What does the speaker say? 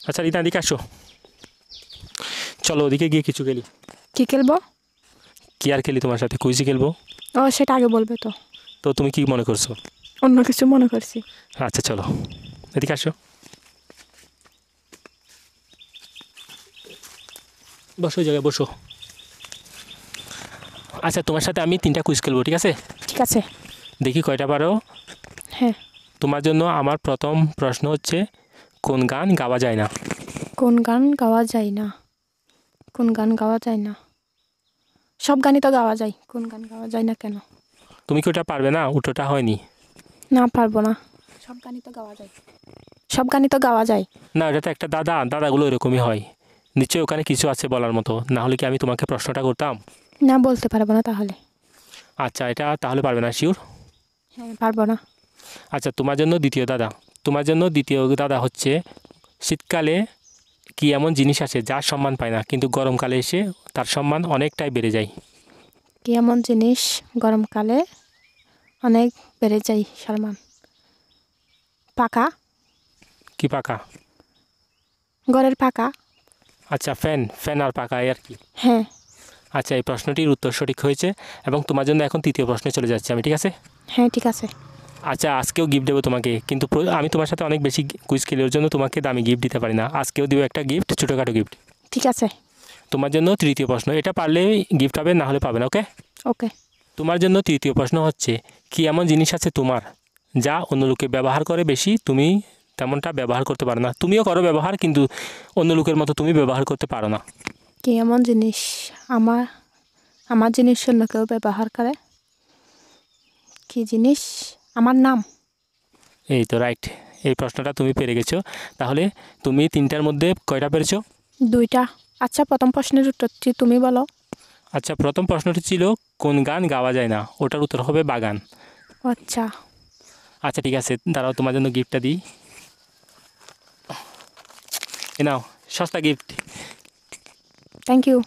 আচ্ছা রিতা এদিকে আসো, চলো ওদিকে গিয়ে কিছু খেলি। কি খেলবো? কি আর খেলি তোমার সাথে, কুইজই খেলবো। ও সেটা আগে বলবে তো। তো তুমি কি মনে করছো? অন্য কিছু মনে করছি। আচ্ছা চলো এদিকে আসো, বসো ওই জায়গায় বসো। আচ্ছা তোমার সাথে আমি 3টা কুইজ খেলবো, ঠিক আছে? ঠিক আছে। দেখি কয়টা পারো। হ্যাঁ। তোমার জন্য আমার প্রথম প্রশ্ন হচ্ছে, কোন গান গাওয়া যায় না? কোন গান গাওয়া যায় না? কোন গান গাওয়া যায় না? সব গানই তো গাওয়া যায়, কোন গান গাওয়া যায় না কেন? তুমি কি ওটা পারবে না? উল্টোটা হয়নি। না পারবো না, সব গানই তো গাওয়া যায়। সব গানই তো গাওয়া যায়। না ওটা তো একটা দাদাগুলো এরকমই হয়, নিশ্চয়ই ওখানে কিছু আছে বলার মতো, না হলে কি আমি তোমাকে প্রশ্নটা করতাম? না বলতে পারবো না তাহলে। আচ্ছা এটা তাহলে পারবে না, শিওর? হ্যাঁ পারবো না। আচ্ছা তোমার জন্য দ্বিতীয় দাদা হচ্ছে, শীতকালে কি এমন জিনিস আছে যার সম্মান পায় না কিন্তু গরমকালে এসে তার সম্মান অনেকটাই বেড়ে যায়? কি এমন জিনিস গরমকালে অনেক বেড়ে যায় সম্মান? পাকা। কি পাকা? ঘরের পাকা। আচ্ছা ফ্যান আর পাকা এই আর কি। হ্যাঁ। আচ্ছা এই প্রশ্নটির উত্তর সঠিক হয়েছে এবং তোমার জন্য এখন তৃতীয় প্রশ্নে চলে যাচ্ছি আমি, ঠিক আছে? হ্যাঁ ঠিক আছে। আচ্ছা আজকেও গিফট দেবো তোমাকে, কিন্তু আমি তোমার সাথে অনেক বেশি কুইজ খেলে ওর জন্য তোমাকে দামি গিফট দিতে পারি না, আজকেও দিব একটা গিফট, ছোটোখাটো গিফট। ঠিক আছে। তোমার জন্য তৃতীয় প্রশ্ন, এটা পারলে গিফট হবে, না হলে পাবে না, ওকে? ওকে। তোমার জন্য তৃতীয় প্রশ্ন হচ্ছে, কি এমন জিনিস আছে তোমার যা অন্য লোকে ব্যবহার করে বেশি, তুমি তেমনটা ব্যবহার করতে পারো না? তুমিও করো ব্যবহার, কিন্তু অন্য লোকের মতো তুমি ব্যবহার করতে পারো না। কি এমন জিনিস আমার আমার জিনিস অন্য কেউ ব্যবহার করে? কি জিনিস? আমার নাম। এই তো রাইট, এই প্রশ্নটা তুমি পেরে গেছো। তাহলে তুমি 3টার মধ্যে কয়টা পেরেছো? 2টা। আচ্ছা প্রথম প্রশ্নের উত্তরটি তুমি বলো। আচ্ছা প্রথম প্রশ্নটি ছিল কোন গান গাওয়া যায় না, ওটার উত্তর হবে বাগান। আচ্ছা। আচ্ছা ঠিক আছে, দাঁড়াও তোমার জন্য গিফটটা দিই, এ নাও সস্তা গিফট। Thank you.